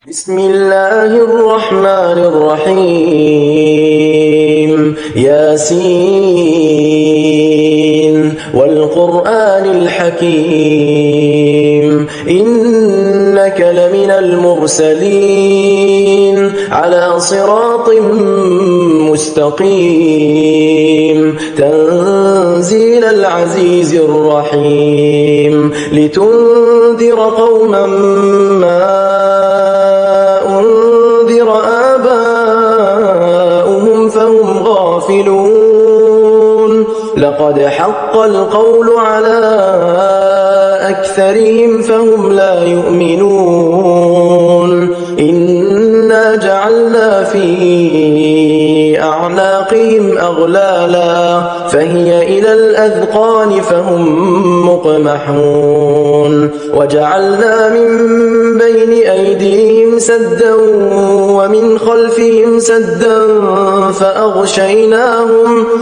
بسم الله الرحمن الرحيم ياسين والقرآن الحكيم إنك لمن المرسلين على صراط مستقيم تنزيل العزيز الرحيم لتنذر قوما ما أنذر آباؤهم فهم غافلون لقد حق القول على أكثرهم فهم لا يؤمنون إنا جعلنا في أعناقهم أغلالا فهي إلى الأذقان فهم مقمحون وجعلنا من بين أيديهم سدا ومن خلفهم سدا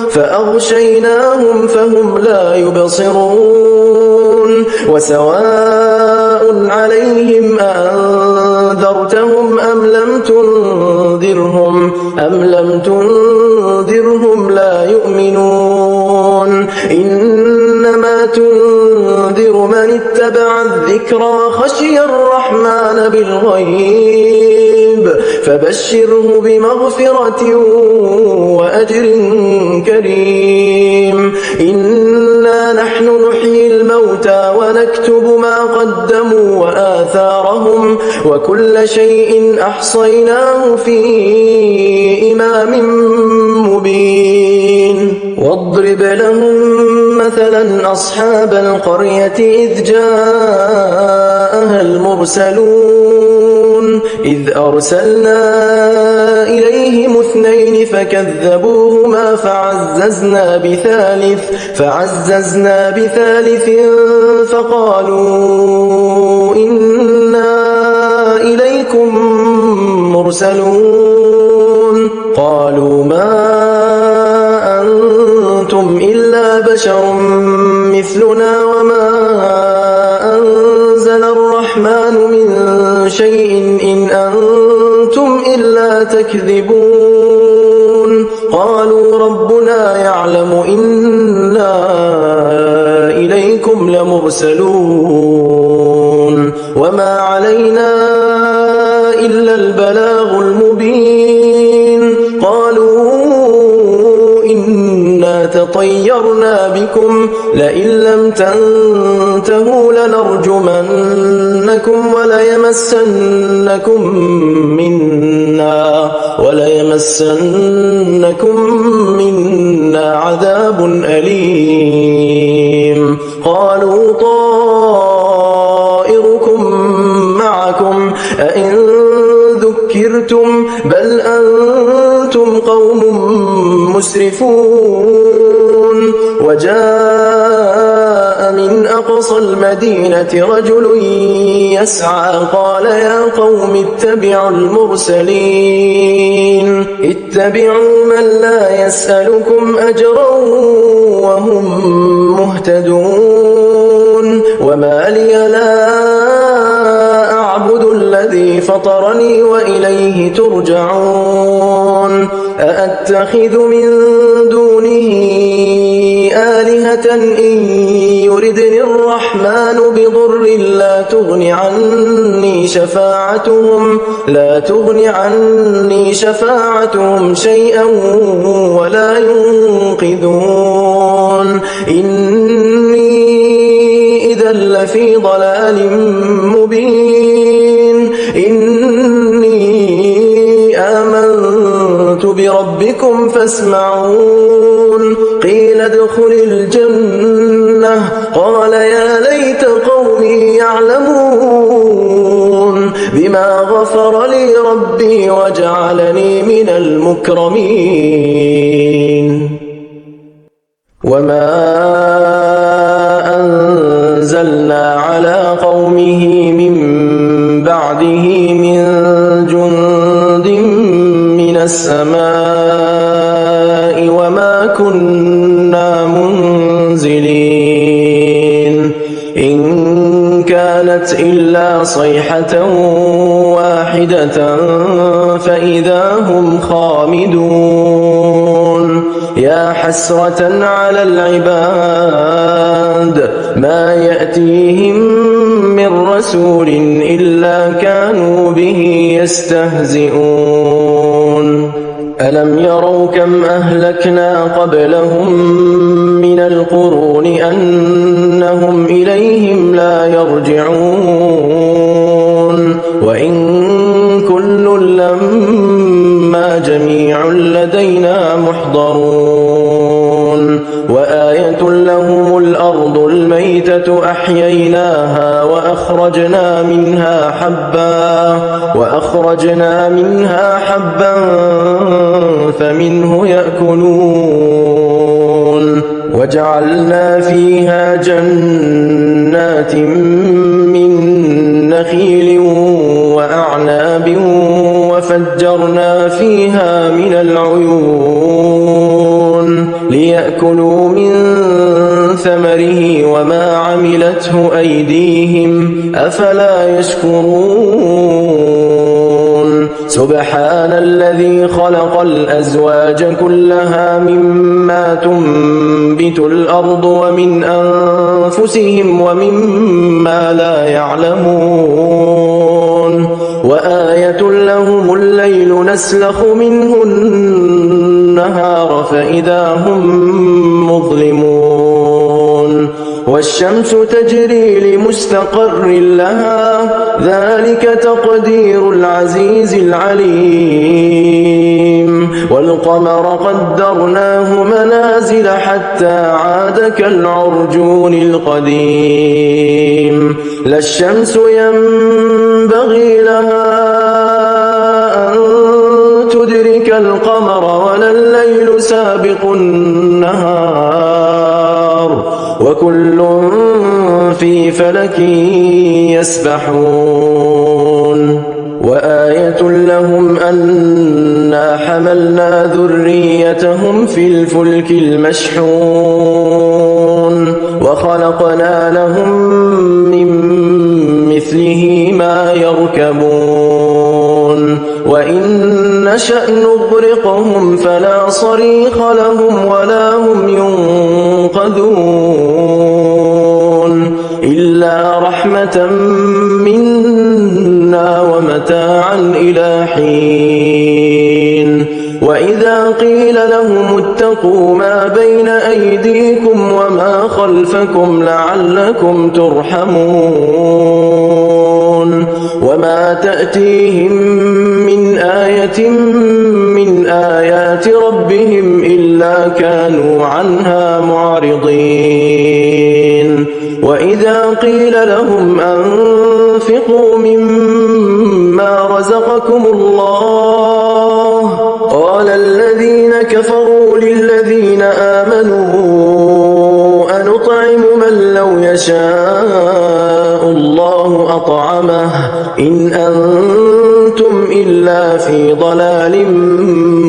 فأغشيناهم فهم لا يبصرون وسواء عليهم أأنذرتهم أم لم تنذرهم لا يؤمنون إنما تنذر من اتبع الذكرى خشي الرحمن بالغيب فبشره بمغفرة وأجر كريم إنا نحن نحيي الموتى ونكتب ما قدموا وآثارهم وكل شيء أحصيناه في إمام مبين واضرب لهم مثلا أصحاب القرية إذ جاءها المرسلون إذ أرسلنا إليهم 2 فكذبوهما فعززنا بثالث فقالوا إنا إليكم مرسلون قالوا ما أنتم إلا بشر مثلنا وما أنزل الرحمن من شيء إن أنتم إلا تكذبون قالوا ربنا يعلم إنا إليكم لمرسلون وما علينا إلا البلاغ المبين قالوا إنا تطيرنا بكم لئن لم تنتهوا لنرجمنكم وليمسنكم منا عذاب أليم قالوا طائركم معكم أئن ذكرتم بل أنتم قوم مسرفون وجاء من أقصى المدينة رجل يسعى قال يا قوم اتبعوا من لا يسألكم أجرا وهم مهتدون وما لي لا أعبد الذي فطرني وإليه ترجعون أأتخذ من دونه آلهة إن يردني الرحمن بضر لا تغن عني شفاعتهم شيئا ولا ينقذون إني إذا لفي ضلال مبين إني آمنت بربكم فاسمعون قيل ادخل الجنة قال يا ليت قومي يعلمون بما غفر لي ربي وجعلني من المكرمين وما أنزلنا على قومه من بعده من جند من السماء وما كنا منزلين إن كانت إلا صيحة واحدة واحدة فإذا هم خامدون يا حسرة على العباد ما يأتيهم من رسول إلا كانوا به يستهزئون ألم يروا كم أهلكنا قبلهم من القرون أنهم إليهم لا يرجعون وإن كل لما جميع لدينا محضرون وآية لهم الأرض الميتة أحييناها وأخرجنا منها حبا فمنه يأكلون وجعلنا فيها جنات من نخيل وأعناب وفجرنا فيها من العيون ليأكلوا من ثمره وما عملته أيديهم أفلا يشكرون سبحان الذي خلق الأزواج كلها مما تنبت الأرض ومن أنفسهم ومما لا يعلمون وآية لهم الليل نسلخ منه النهار فإذا هم مظلمون والشمس تجري لمستقر لها ذلك تقدير العزيز العليم والقمر قدرناه منازل حتى عاد كالعرجون القديم لا الشمس ينبغي لها أن تدرك القمر ولا الليل سابق النهار وكل في فلك يسبحون وآية لهم أنا حملنا ذريتهم في الفلك المشحون وخلقنا لهم من مثله ما يركبون وإن نشأ نغرقهم فلا صريخ لهم ولا هم ينقذون إلا رحمة منا ومتاعا إلى حين وإذا قيل لهم اتقوا ما بين أيديكم وما خلفكم لعلكم ترحمون وما تأتيهم من آية من آيات ربهم إلا كانوا عنها معرضين وإذا قيل لهم أنفقوا مما رزقكم الله قال الذين كفروا للذين آمنوا أنطعم من لو يشاء الله أطعمه إن أنتم إلا في ضلال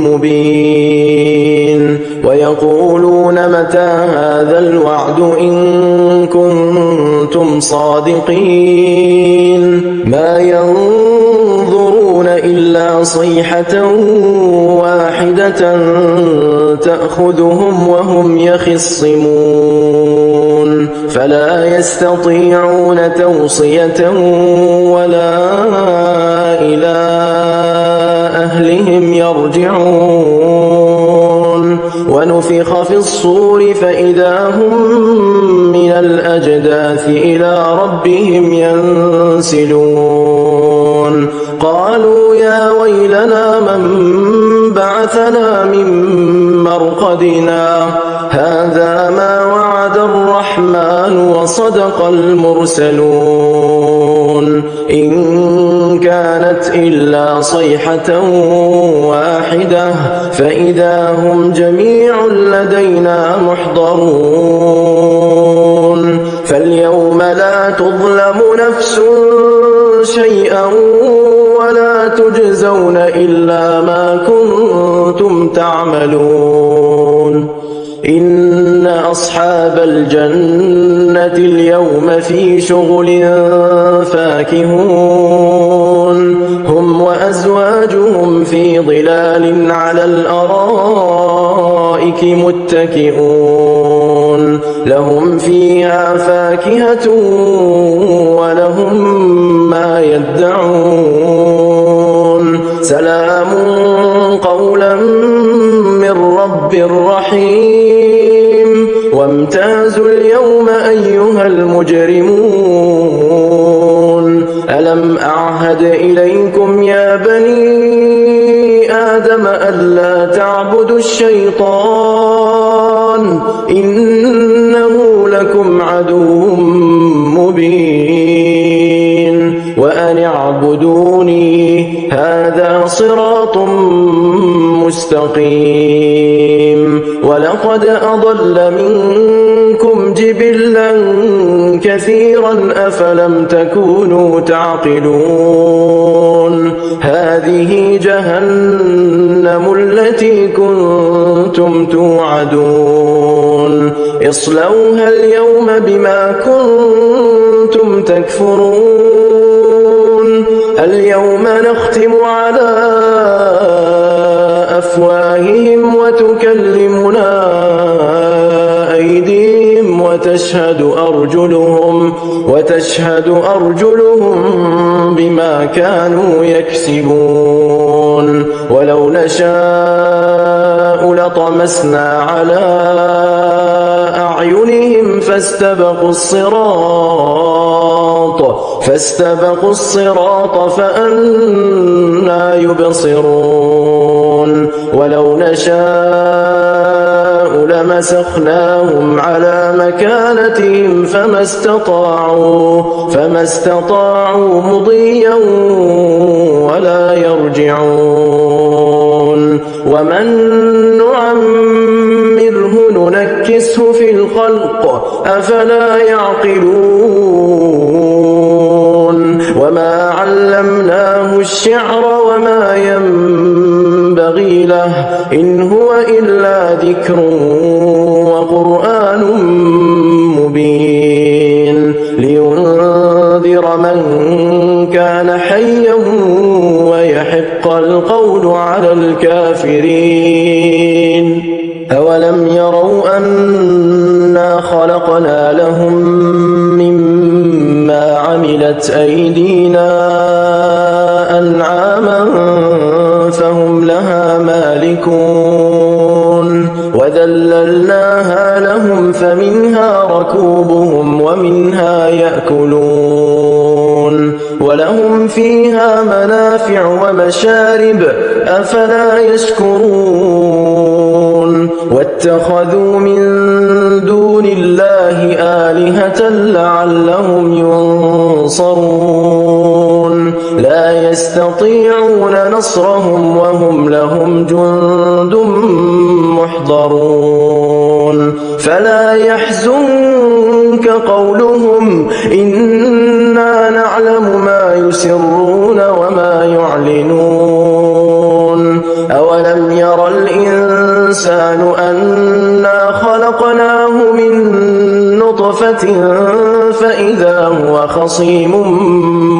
مبين ويقولون متى هذا الوعد إن كنتم صادقين ما ينظرون إلا صيحة واحدة تأخذهم وهم يخصمون فلا يستطيعون توصية ولا إلى أهلهم يرجعون ونفخ في الصور فإذا هم من الأجداث إلى ربهم ينسلون قالوا يا ويلنا من بعثنا من مرقدنا هذا ما وعد الرحمن وصدق المرسلون إن كانت إلا صيحة واحدة فإذا هم جميع لدينا محضرون فاليوم لا تظلم نفس شيئا ولا تجزون إلا ما كنتم تعملون إن أصحاب الجنة اليوم في شغل فاكهون هم ظلال على الأرائك متكئون لهم فيها فاكهة ولهم ما يدعون سلام قولا من رب رحيم وامتازوا اليوم أيها المجرمون ألم أعهد إليكم يا بني آدم ألا تعبدوا الشيطان إنه لكم عدو مبين وأن اعبدوني هذا صراط مستقيم ولقد أضل منكم جبلا كثيرا أفلم تكونوا تعقلون هذه جهنم التي كنتم توعدون اصلوها اليوم بما كنتم تكفرون اليوم نختم على أفواههم وتكلمنا أيديهم وتشهد أرجلهم بما كانوا يكسبون ولو نشاء لطمسنا على أعينهم فاستبقوا الصراط فأنى يبصرون ولو نشاء لمسخناهم على مكانتهم فما استطاعوا مضيا ولا يرجعون ومن نعمره ننكسه في الخلق أفلا يعقلون وما علمناه الشعر وما ينبغي له إن هو إلا ذكر وقرآن مبين لينذر من كان حيا ويحق القول على الكافرين أولم يروا أنا خلقنا لهم مما عملت أيدينا أنعاما فهم لها مالكون وذللناها لهم فمنها ركوبهم ومنها يأكلون ولهم فيها منافع ومشارب أفلا يشكرون واتخذوا من دون الله آلهة لعلهم ينصرون لا يستطيعون نصرهم وهم لهم جند محضرون فلا يحزنك قولهم إنا نعلم ما يسرون وما يعلنون أولم ير الإنسان أنا خلقناه من نطفة فإذا هو خصيم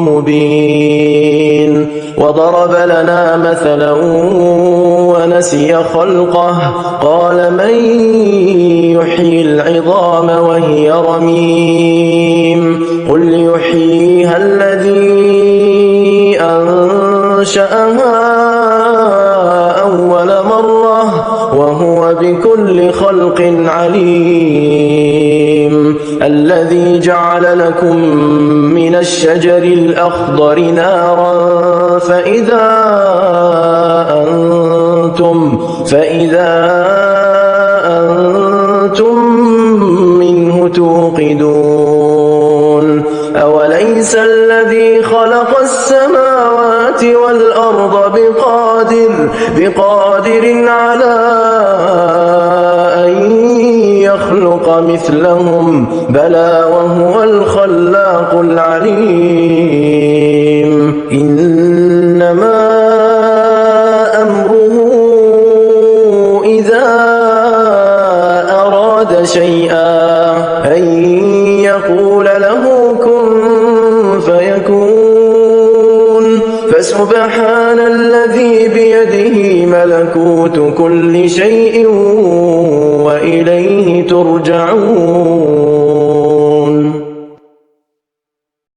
مبين وضرب لنا مثلا ونسي خلقه قال من يحيي العظام وهي رميم قل يحييها الذي أنشأها أول مرة وهو بكل خلق عليم الذي جعل لكم من الشجر الأخضر نارا فإذا أنتم منه توقدون أوليس الذي خلق السماوات والأرض بقادر على أن يخلق مثلهم بلى وهو الخلاق العليم إنما أمره إذا أراد شيئا أن يقول له كن فيكون فسبحان الذي بيده ملكوت كل شيء وإليه ترجعون.